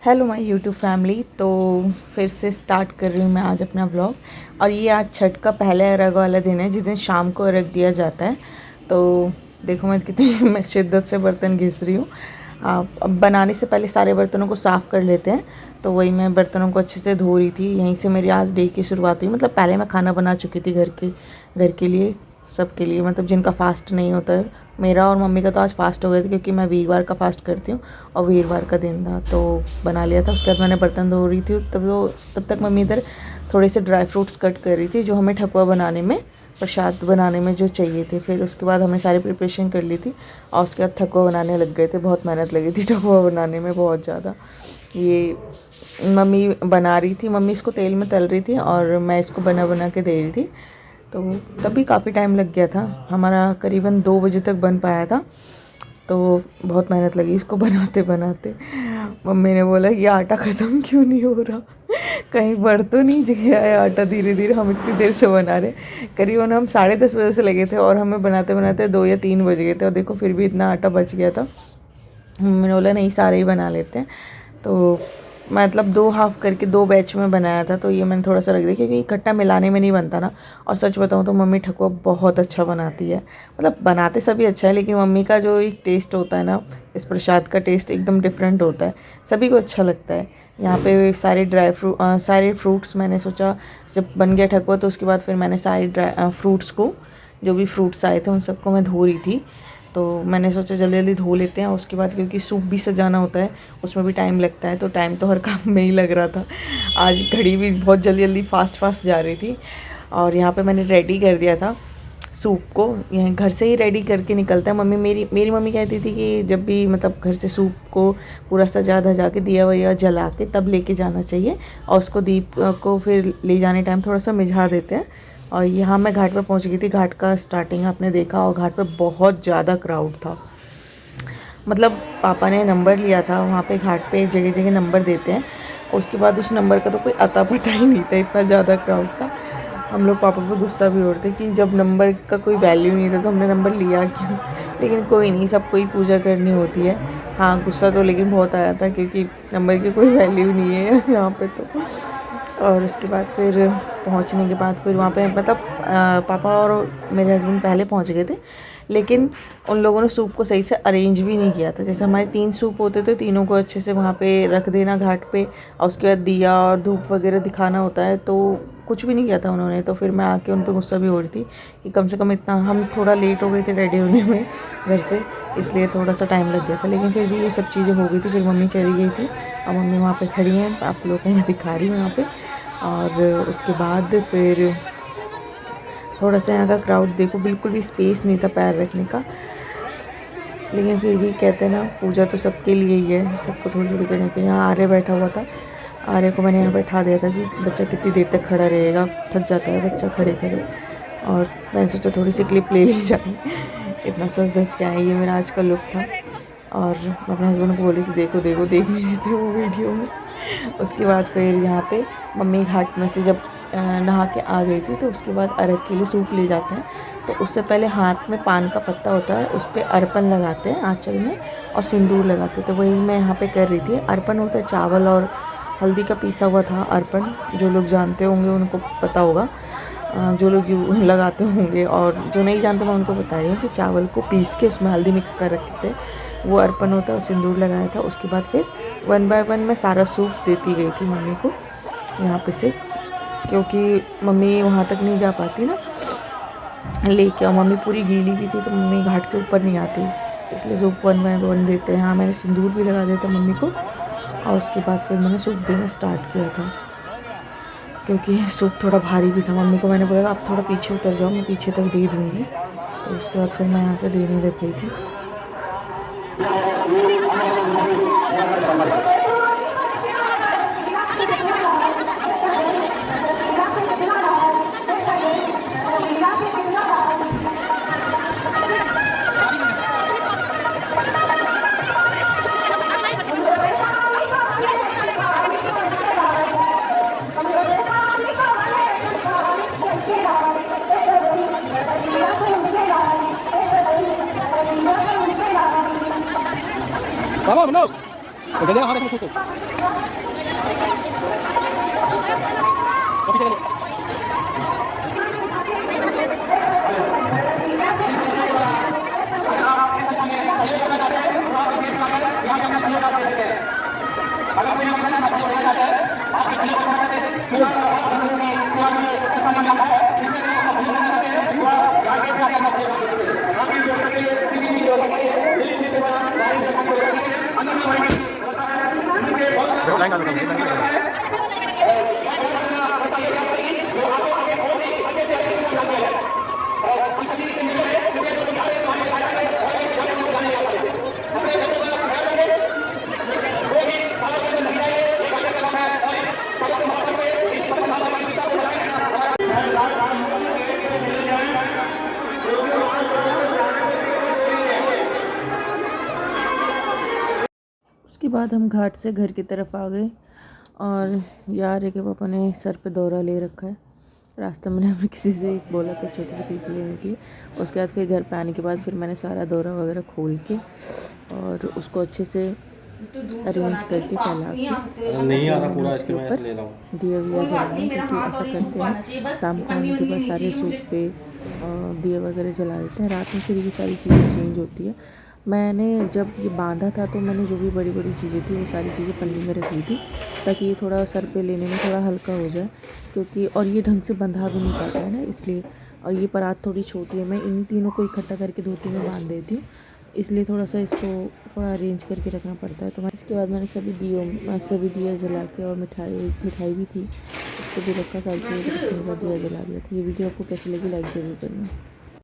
Hello my YouTube family. तो फिर से स्टार्ट कर रही हूँ मैं आज अपना व्लॉग। और ये आज छठ का पहले अर्घ वाला दिन है, जिस दिन शाम को अर्घ दिया जाता है। तो देखो मैं कितनी मैं शिद्दत से बर्तन घिस रही हूँ। अब बनाने से पहले सारे बर्तनों को साफ़ कर लेते हैं। तो वही मैं बर्तनों को अच्छे से धो रही थी। यहीं से मेरी आज डे की शुरुआत हुई। मतलब पहले मैं खाना बना चुकी थी घर के लिए, सबके लिए, मतलब जिनका फास्ट नहीं होता है। मेरा और मम्मी का तो आज फास्ट हो गया था, क्योंकि मैं वीरवार का फास्ट करती हूँ और वीरवार का दिन था, तो बना लिया था। उसके बाद मैंने बर्तन धो रही थी, तब तक मम्मी इधर थोड़े से ड्राई फ्रूट्स कट कर रही थी, जो हमें ठकुआ बनाने में, प्रसाद बनाने में जो चाहिए थे। फिर उसके बाद हमने सारी प्रिपरेशन कर ली थी और उसके बाद ठकुआ बनाने लग गए थे। बहुत मेहनत लगी थी ठकुआ बनाने में, बहुत ज़्यादा। ये मम्मी बना रही थी, मम्मी इसको तेल में तल रही थी और मैं इसको बना बना के दे रही थी। तो तभी काफ़ी टाइम लग गया था हमारा, करीबन 2 बजे तक बन पाया था। तो बहुत मेहनत लगी इसको बनाते बनाते। मम्मी ने बोला ये आटा ख़त्म क्यों नहीं हो रहा, कहीं बढ़ तो नहीं गया है आटा धीरे धीरे, हम इतनी देर से बना रहे। करीबन हम 10:30 बजे से लगे थे और हमें बनाते बनाते 2 या 3 बज गए थे, और देखो फिर भी इतना आटा बच गया था। मम्मी ने बोला नहीं सारे ही बना लेते हैं। तो मतलब 2 हाफ़ करके 2 बैच में बनाया था। तो ये मैंने थोड़ा सा रख दिया, क्योंकि इकट्ठा मिलाने में नहीं बनता ना। और सच बताऊँ तो मम्मी ठकुआ बहुत अच्छा बनाती है। मतलब बनाते सभी अच्छा है, लेकिन मम्मी का जो एक टेस्ट होता है ना, इस प्रसाद का टेस्ट एकदम डिफरेंट होता है, सभी को अच्छा लगता है। यहाँ पे सारे फ्रूट्स मैंने सोचा, जब बन गया ठकुआ तो उसके बाद फिर मैंने सारे फ्रूट्स को, जो भी फ्रूट्स आए थे उन सबको मैं धो रही थी। तो मैंने सोचा जल्दी जल्दी धो लेते हैं। उसके बाद क्योंकि सूप भी सजाना होता है, उसमें भी टाइम लगता है, तो टाइम तो हर काम में ही लग रहा था। आज घड़ी भी बहुत जल्दी जल्दी फास्ट जा रही थी। और यहाँ पे मैंने रेडी कर दिया था सूप को। यह घर से ही रेडी करके निकलता है। मेरी मम्मी कहती थी कि जब भी मतलब घर से सूप को पूरा सजा धजा के दिया वया जला के तब लेके जाना चाहिए, और उसको दीप को फिर ले जाने टाइम थोड़ा सा मिझा देते हैं। और यहाँ मैं घाट पर पहुँच गई थी। घाट का स्टार्टिंग आपने देखा, और घाट पर बहुत ज़्यादा क्राउड था। मतलब पापा ने नंबर लिया था वहाँ पे, घाट पे जगह जगह नंबर देते हैं। उसके बाद उस नंबर का तो कोई अता पता ही नहीं था, इतना ज़्यादा क्राउड था। हम लोग पापा पे गुस्सा भी हो रहे थे कि जब नंबर का कोई वैल्यू नहीं था तो हमने नंबर लिया क्यों। लेकिन कोई नहीं, सबको ही पूजा करनी होती है। हाँ, गुस्सा तो लेकिन बहुत आया था, क्योंकि नंबर की कोई वैल्यू नहीं है यहाँ पे तो। और उसके बाद फिर पहुँचने के बाद फिर वहाँ पे मतलब पापा और मेरे हस्बैंड पहले पहुँच गए थे, लेकिन उन लोगों ने सूप को सही से अरेंज भी नहीं किया था। जैसे हमारे 3 सूप होते थे, तीनों को अच्छे से वहाँ पे रख देना घाट पे, और उसके बाद दिया और धूप वगैरह दिखाना होता है, तो कुछ भी नहीं किया था उन्होंने। तो फिर मैं आके उन पर गुस्सा भी हो रही थी कि कम से कम इतना, हम थोड़ा लेट हो गए थे रेडी होने में घर से, इसलिए थोड़ा सा टाइम लग गया था। लेकिन फिर भी ये सब चीज़ें हो गई थी। फिर मम्मी चली गई थी और मम्मी वहाँ पर खड़ी हैं, आप लोगों को मैं दिखा रही हूँ यहाँ पर। और उसके बाद फिर थोड़ा सा यहाँ का क्राउड देखो, बिल्कुल भी स्पेस नहीं था पैर रखने का। लेकिन फिर भी कहते हैं ना, पूजा तो सबके लिए ही है, सबको थोड़ी थोड़ी करनी चाहिए। यहाँ आर्य बैठा हुआ था, आर्य को मैंने यहाँ बैठा दिया था कि बच्चा कितनी देर तक खड़ा रहेगा, थक जाता है बच्चा खड़े खड़े। और मैंने सोचा थोड़ी सी क्लिप ले ली जाए। इतना सच धज के आए, ये मेरा आज का लुक था। और मैं अपने हस्बैंड को बोली थी देखो देखो, देख नहीं रहे थे वो वीडियो में। उसके बाद फिर यहाँ पे मम्मी घाट में से जब नहा के आ गई थी, तो उसके बाद अर्घ के लिए सूप ले जाते हैं। तो उससे पहले हाथ में पान का पत्ता होता है, उस पर अर्पण लगाते हैं आँचल में, और सिंदूर लगाते हैं। तो वही मैं यहाँ पे कर रही थी। अर्पण होता है चावल और हल्दी का पीसा हुआ था अर्पण, जो लोग जानते होंगे उनको पता होगा, जो लोग लगाते होंगे, और जो नहीं जानते मैं उनको बता रही हूँ कि चावल को पीस के उसमें हल्दी मिक्स कर रखे थे, वो अर्पण होता है, और सिंदूर लगाया था। उसके बाद फिर 1 बाय 1 मैं सारा सूप देती गई थी मम्मी को यहाँ पे से, क्योंकि मम्मी वहाँ तक नहीं जा पाती ना लेके, और मम्मी पूरी गीली भी थी तो मम्मी घाट के ऊपर नहीं आती, इसलिए सूप 1 बाय 1 देते हैं। हाँ, मैंने सिंदूर भी लगा दिया था मम्मी को, और उसके बाद फिर मैंने सूप देना स्टार्ट किया था, क्योंकि सूप थोड़ा भारी भी था। मम्मी को मैंने बोला आप थोड़ा पीछे उतर जाओ, मैं पीछे तक दे दूँगी। तो उसके बाद फिर मैं यहाँ से देने लग गई थी। Tamam, no. उसके बाद हम घाट से घर की तरफ आ गए और यार है कि पापा ने सर पे दौरा ले रखा है। रास्ते में हमने किसी से बोला था छोटी सी क्लिप लेने की। उसके बाद फिर घर पे आने के बाद फिर मैंने सारा दौरा वगैरह खोल के और उसको अच्छे से अरेंज करके फैला के नहीं आ रहा पूरा इसके ऊपर दिया विया जलाए, क्योंकि ऐसा करते हैं शाम को आने के बाद सारे सूप पे दिया वगैरह जला देते हैं। रात में फिर ये सारी चीज़ें चेंज होती है। मैंने जब ये बांधा था तो मैंने जो भी बड़ी बड़ी चीज़ें थी वो सारी चीज़ें पन्नी में रख ली थी ताकि ये थोड़ा सर पे लेने में थोड़ा हल्का हो जाए, क्योंकि और ये ढंग से बंधा भी नहीं पाता है ना, इसलिए। और ये परात थोड़ी छोटी है, मैं इन तीनों को इकट्ठा करके धोती में बांध देती हूँ, इसलिए थोड़ा सा इसको थोड़ा अरेंज करके रखना पड़ता है। तो मैं इसके बाद मैंने सभी दिया जला के और मिठाई भी थी उसको भी रखा, सारी चीज़ें रखने के बाद दिया जला दिया था। ये वीडियो आपको कैसी लगी लाइक ज़रूर करना।